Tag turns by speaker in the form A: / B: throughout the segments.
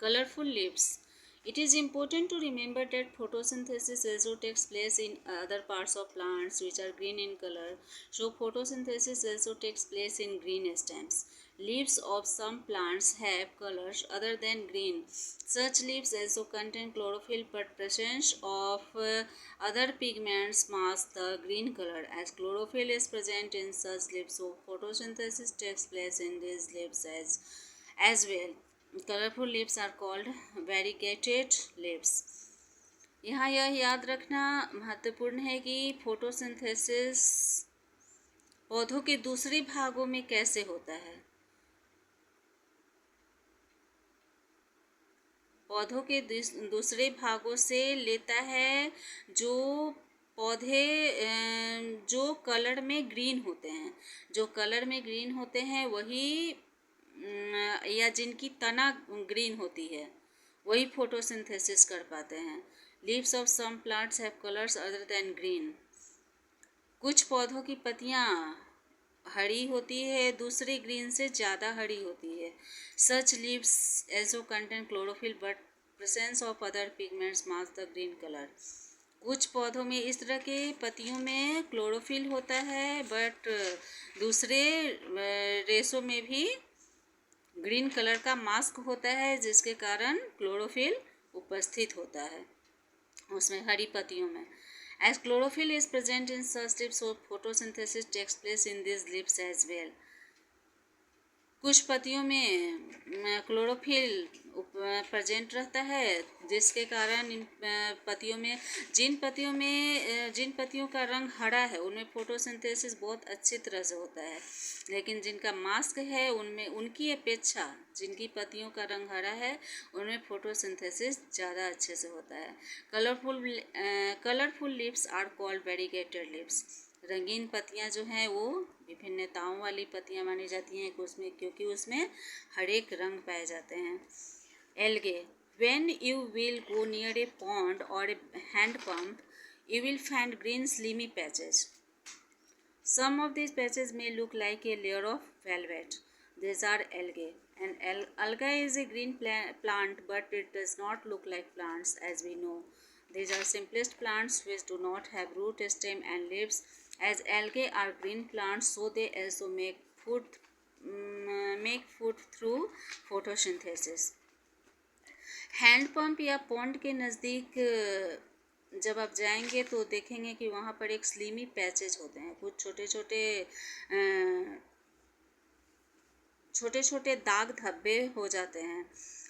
A: Colorful leaves. It is important to remember that photosynthesis also takes place in other parts of plants which are green in color. So photosynthesis also takes place in green stems. Leaves of some plants have colors other than green. Such leaves also contain chlorophyll, but presence of other pigments mask the green color. As chlorophyll is present in such leaves, so photosynthesis takes place in these leaves as well. Colourful leaves are called variegated leaves. यहाँ यह याद रखना महत्वपूर्ण है कि photosynthesis पौधों के दूसरे भागों में कैसे होता है। पौधों के दूसरे भागों से लेता है जो पौधे जो कलर में ग्रीन होते हैं, जो कलर में ग्रीन होते हैं वही या जिनकी तना ग्रीन होती है वही फोटोसिंथेसिस कर पाते हैं। Leaves of some plants have colours other than green. कुछ पौधों की पत्तियां हरी होती है, दूसरी ग्रीन से ज़्यादा हरी होती है। Such leaves also contain chlorophyll but presence of other pigments mask the green colour. कुछ पौधों में इस तरह के पत्तियों में क्लोरोफिल होता है, बट दूसरे रेशों में भी ग्रीन कलर का मास्क होता है जिसके कारण क्लोरोफिल उपस्थित होता है उसमें हरी पत्तियों में। As chlorophyll is present in such leaves, so photosynthesis takes place in this leaves as well. कुछ पत्तियों में क्लोरोफिल प्रेजेंट रहता है जिसके कारण इन पत्तियों में जिन पत्तियों का रंग हरा है उनमें फोटोसिंथेसिस बहुत अच्छी तरह से होता है, लेकिन जिनका मास्क है उनमें उनकी अपेक्षा जिनकी पत्तियों का रंग हरा है उनमें फोटोसिंथेसिस ज़्यादा अच्छे से होता है। Colourful leaves are called variegated leaves. रंगीन पत्तियां जो हैं वो विभिन्नताओं वाली पत्तियां मानी जाती हैं उसमें, क्योंकि उसमें हर एक रंग पाए जाते हैं। Algae. When you will go near a pond or a hand pump, you will find green slimy patches. Some of these patches may look like a layer of velvet. These are algae. And alga is a green plant, but it does not look like plants as we know. These are simplest plants which do not have root, stem, and leaves. As algae are green plants, so they also make food through photosynthesis. Hand pump या pond के नज़दीक जब आप जाएंगे तो देखेंगे कि वहाँ पर एक स्लीमी पैचेज होते हैं, कुछ छोटे छोटे दाग धब्बे हो जाते हैं,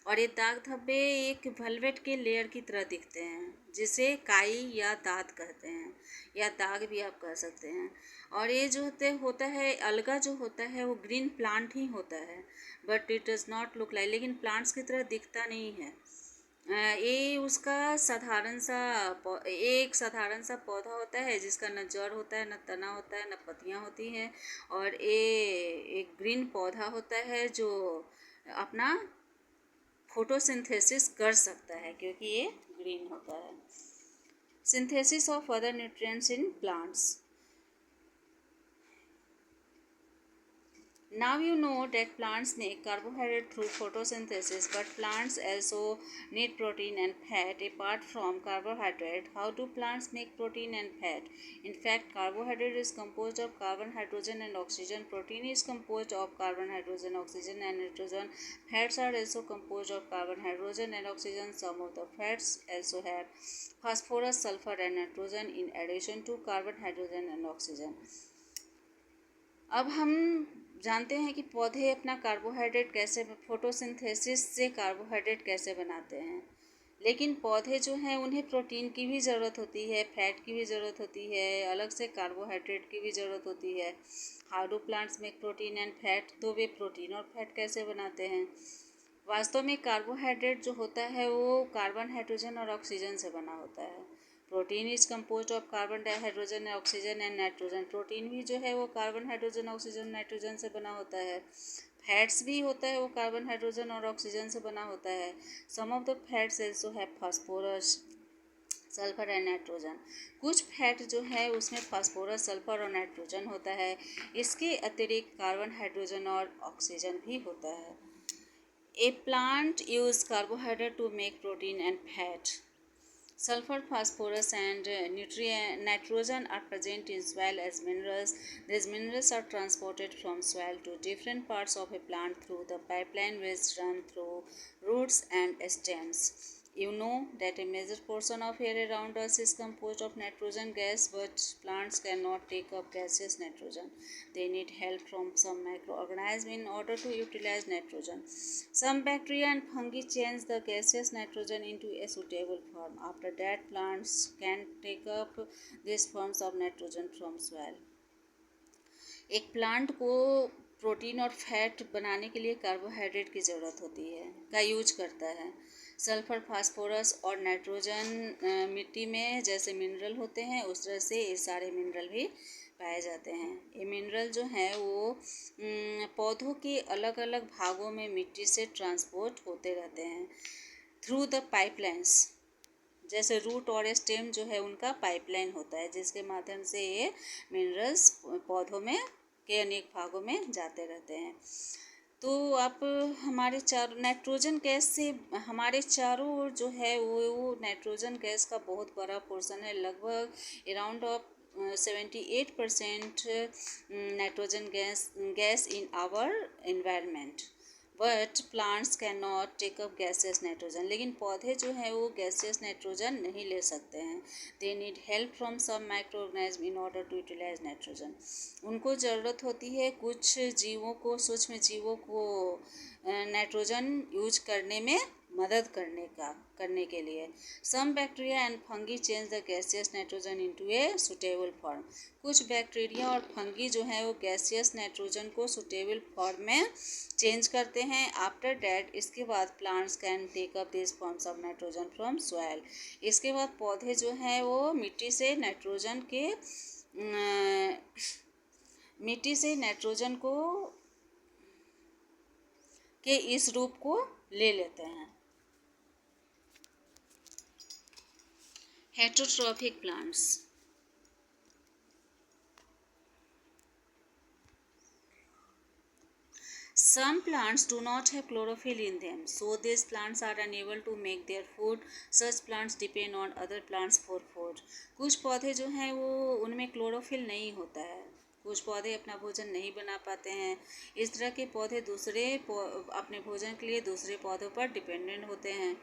A: और ये दाग धब्बे एक वेलवेट के लेयर की तरह दिखते हैं जिसे काई या दाद कहते हैं, या दाग भी आप कह सकते हैं। और ये जो होता है अलगा जो होता है वो ग्रीन प्लांट ही होता है, but it does not look like, लेकिन प्लांट्स की तरह दिखता नहीं है। ये उसका एक साधारण सा पौधा होता है जिसका न जड़ होता है, न तना होता है, न पत्तियां होती हैं, और ये एक ग्रीन पौधा होता है जो अपना फोटोसिंथेसिस कर सकता है क्योंकि ये ग्रीन होता है। Synthesis of other nutrients in plants. Now you know that plants make carbohydrate through photosynthesis, but plants also need protein and fat apart from carbohydrate. How do plants make protein and fat? In fact, carbohydrate is composed of carbon, hydrogen, and oxygen. Protein is composed of carbon, hydrogen, oxygen, and nitrogen. Fats are also composed of carbon, hydrogen, and oxygen. Some of the fats also have phosphorus, sulfur, and nitrogen in addition to carbon, hydrogen, and oxygen. अब हम जानते हैं कि पौधे अपना carbohydrate कैसे photosynthesis से carbohydrate कैसे बनाते हैं, लेकिन पौधे जो हैं उन्हें प्रोटीन की भी ज़रूरत होती है, फैट की भी ज़रूरत होती है, अलग से कार्बोहाइड्रेट की भी ज़रूरत होती है। How do plants make protein and fat? तो वे प्रोटीन और फैट कैसे बनाते हैं? वास्तव में कार्बोहाइड्रेट जो होता है वो कार्बन, हाइड्रोजन और ऑक्सीजन से बना होता है। Protein is compose of carbon, hydrogen, oxygen and nitrogen. Protein भी जो है वो कार्बन, हाइड्रोजन, ऑक्सीजन, नाइट्रोजन से बना होता है। फैट्स भी होता है वो कार्बन, हाइड्रोजन और ऑक्सीजन से बना होता है। Some of the fats also have phosphorus, sulphur and nitrogen. कुछ फैट जो है उसमें फास्फोरस, सल्फर और नाइट्रोजन होता है। इसके अतिरिक्त कार्बन, हाइड्रोजन और ऑक्सीजन भी होता है। A plant use carbohydrate to make protein and fat. Sulfur, phosphorus, and nitrogen are present in soil as minerals. These minerals are transported from soil to different parts of a plant through the pipeline which run through roots and stems. You know that a major portion of air around us is composed of nitrogen gas, but plants cannot take up gaseous nitrogen. They need help from some microorganisms in order to utilize nitrogen. Some bacteria and fungi change the gaseous nitrogen into a suitable form. After that, plants can take up these forms of nitrogen from soil. एक plant को protein और fat बनाने के लिए carbohydrate की ज़रूरत होती है का यूज करता है। सल्फर, फास्फोरस और नाइट्रोजन मिट्टी में जैसे मिनरल होते हैं उस तरह से ये सारे मिनरल भी पाए जाते हैं। ये मिनरल जो हैं वो पौधों के अलग अलग भागों में मिट्टी से ट्रांसपोर्ट होते रहते हैं थ्रू द पाइपलाइंस। जैसे रूट और स्टेम जो है उनका पाइपलाइन होता है जिसके माध्यम से ये मिनरल्स पौधों में के अनेक भागों में जाते रहते हैं। तो आप हमारे नाइट्रोजन गैस से हमारे चारों ओर जो है वो नाइट्रोजन गैस का बहुत बड़ा पोर्शन है। लगभग around of 78% nitrogen gas in our environment. But plants can not take up gases nitrogen. लेकिन पौधे जो हैं वो गैसेस नाइट्रोजन नहीं ले सकते हैं। They need help from some micro organism in order to utilise nitrogen. उनको ज़रूरत होती है कुछ जीवों को, सूक्ष्म जीवों को नाइट्रोजन यूज करने में मदद करने के लिए। Some bacteria and fungi change the gaseous nitrogen into a suitable form. कुछ बैक्टीरिया और फंगी जो है वो गैसियस नाइट्रोजन को सुटेबल फॉर्म में चेंज करते हैं। आफ्टर डैट इसके बाद plants can take up this forms of nitrogen from soil. इसके बाद पौधे जो हैं वो मिट्टी से नाइट्रोजन को के इस रूप को ले लेते हैं। Heterotrophic plants. Some plants do not have chlorophyll in them, so these plants are unable to make their food. Such plants depend on other plants for food. कुछ पौधे जो हैं वो उनमें क्लोरोफिल नहीं होता है, कुछ पौधे अपना भोजन नहीं बना पाते हैं। इस तरह के पौधे अपने भोजन के लिए दूसरे पौधों पर डिपेंडेंट होते हैं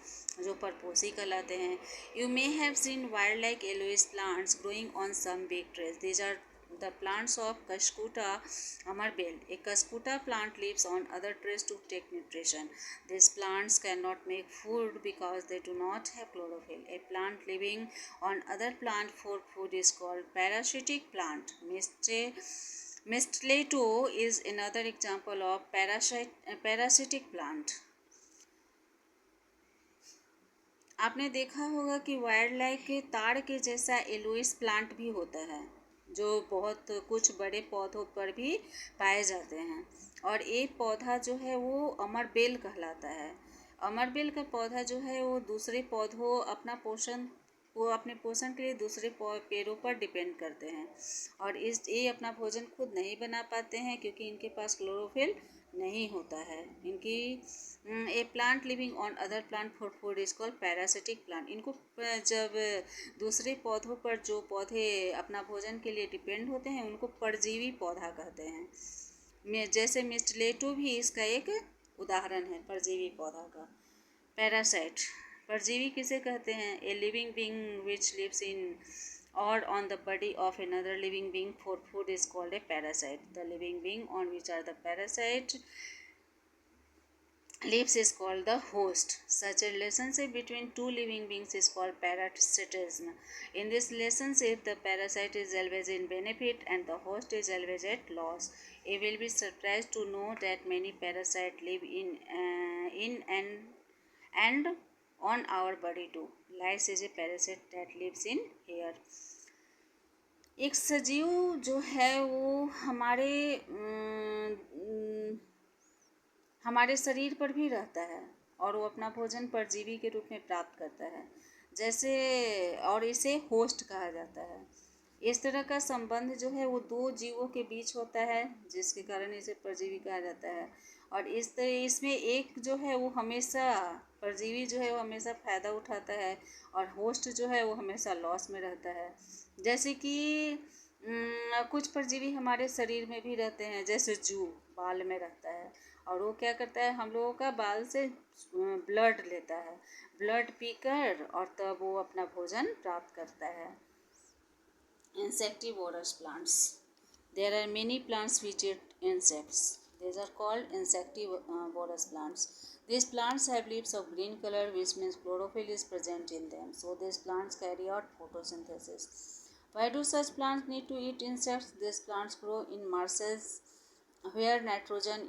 A: जो परपोषी कहलाते हैं। You may have seen wild like aloes plants growing on some big trees. These are the plants of Cuscuta amarbel. A Cuscuta plant lives on other trees to take nutrition. These plants cannot make food because they do not have chlorophyll. A plant living on other plant for food is called parasitic plant. Mistletoe is another example of parasitic plant. आपने देखा होगा कि wild life के ताड़ के जैसा एलोइस plant भी होता है जो बहुत कुछ बड़े पौधों पर भी पाए जाते हैं। और एक पौधा जो है वो अमरबेल कहलाता है। अमरबेल का पौधा जो है वो दूसरे पौधों अपने पोषण के लिए दूसरे पेड़ों पर डिपेंड करते हैं और ये अपना भोजन खुद नहीं बना पाते हैं क्योंकि इनके पास क्लोरोफिल नहीं होता है। A plant living on other plant for food is called parasitic plant. इनको जब दूसरे पौधों पर जो पौधे अपना भोजन के लिए डिपेंड होते हैं उनको परजीवी पौधा कहते हैं। जैसे मिस्टलेटो भी इसका एक उदाहरण है परजीवी पौधा का। पैरासाइट परजीवी किसे कहते हैं? A living being which lives in or on the body of another living being for food is called a parasite. The living being on which are the parasite lives is called the host. Such a relationship between two living beings is called parasitism. In this relationship, the parasite is always in benefit and the host is always at loss. You will be surprised to know that many parasites live in and on our body too. Lice is a parasite that lives in hair. एक सजीव जो है वो हमारे शरीर पर भी रहता है और वो अपना भोजन परजीवी के रूप में प्राप्त करता है जैसे और इसे होस्ट कहा जाता है। इस तरह का संबंध जो है वो दो जीवों के बीच होता है जिसके कारण इसे परजीवी कहा जाता है और इसमें एक जो है वो हमेशा परजीवी जो है वो हमेशा फ़ायदा उठाता है और होस्ट जो है वो हमेशा लॉस में रहता है। जैसे कि कुछ परजीवी हमारे शरीर में भी रहते हैं, जैसे जू बाल में रहता है और वो क्या करता है, हम लोगों का बाल से ब्लड लेता है, ब्लड पीकर और तब वो अपना भोजन प्राप्त करता है। Insectivorous plants. There are many plants which eat insects. These are called insectivorous plants. These plants have leaves of green color, which means chlorophyll is present in them. So these plants carry out photosynthesis. Why do such plants need to eat insects? These plants grow in marshes where nitrogen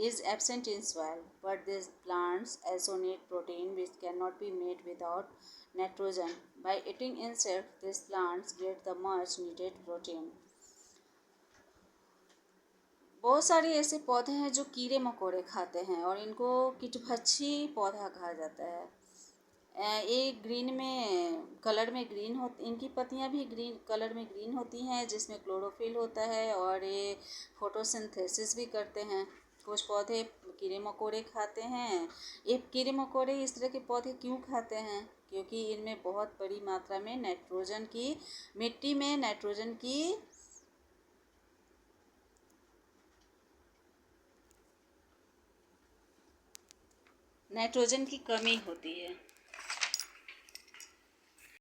A: is absent in soil, but these plants also need protein which cannot be made without nitrogen. By eating insects, these plants get the much needed protein. बहुत सारे ऐसे पौधे हैं जो कीड़े मकोड़े खाते हैं और इनको कीटभक्षी पौधा कहा जाता है। ये ग्रीन में कलर में ग्रीन होती, इनकी पत्तियां भी ग्रीन कलर में ग्रीन होती हैं, जिसमें क्लोरोफिल होता है और ये फोटोसिंथेसिस भी करते हैं। कुछ पौधे कीड़े मकोड़े खाते हैं। ये कीड़े मकोड़े इस तरह के पौधे क्यों खाते हैं? क्योंकि इनमें बहुत बड़ी मात्रा में मिट्टी में नाइट्रोजन की कमी होती है।